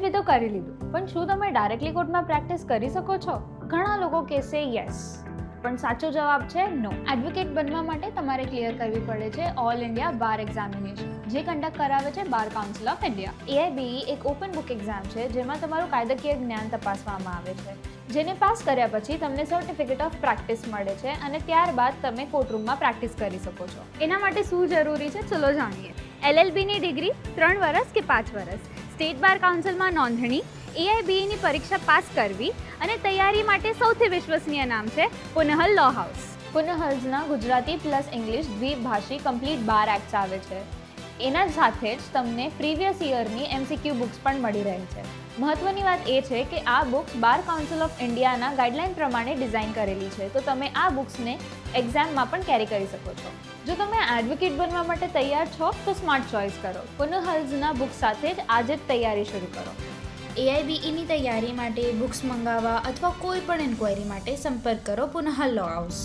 LLB તો કરી લીધું, પણ શું તમે ડાયરેક્ટલી કોર્ટમાં પ્રેક્ટિસ કરી શકો છો? ઘણા લોકો કહેશે યસ, પણ સાચો જવાબ છે નો. એડવોકેટ બનવા માટે તમારે ક્લિયર કરવી પડે છે ઓલ ઇન્ડિયા બાર એક્ઝામિનેશન, જે કન્ડક્ટ કરાવે છે bar council of India. AIBE એક ઓપન બુક એક્ઝામ છે જેમાં તમારું કાયદાકીય જ્ઞાન તપાસવામાં આવે છે, જેને પાસ કર્યા પછી તમને સર્ટિફિકેટ ઓફ પ્રેક્ટિસ મળે છે અને ત્યારબાદ તમે કોર્ટરૂમમાં પ્રેક્ટિસ કરી શકો છો. એના માટે શું જરૂરી છે ચલો જાણીએ. LLBની ડિગ્રી 3 વર્ષ કે 5 વર્ષ, સ્ટેટ બાર કાઉન્સિલમાં નોંધણી, AIBEની પરીક્ષા પાસ કરવી અને તૈયારી માટે સૌથી વિશ્વસનીય નામ છે પુનહલ લો હાઉસ. પુનહલ્સના ગુજરાતી પ્લસ ઇંગ્લિશ દ્વિભાષી કમ્પ્લીટ બાર એક્ટ્સ આવે છે. એના સાથે જ તમને પ્રીવિયસ યરની MCQ બુક્સ પણ મળી રહે છે. મહત્વની વાત એ છે કે આ બુક્સ બાર કાઉન્સિલ ઓફ ઇન્ડિયાના ગાઈડલાઇન પ્રમાણે ડિઝાઇન કરેલી છે, તો તમે આ બુક્સને એક્ઝામમાં પણ કેરી કરી શકો છો. જો તમે એડવોકેટ બનવા માટે તૈયાર છો તો સ્માર્ટ ચોઇસ કરો. પુનહલ્સના બુક્સ સાથે જ આજે જ તૈયારી શરૂ કરો. AIBEની તૈયારી માટે બુક્સ મંગાવવા અથવા કોઈ પણ ઇન્ક્વાયરી માટે સંપર્ક કરો પુનહલ લો હાઉસ.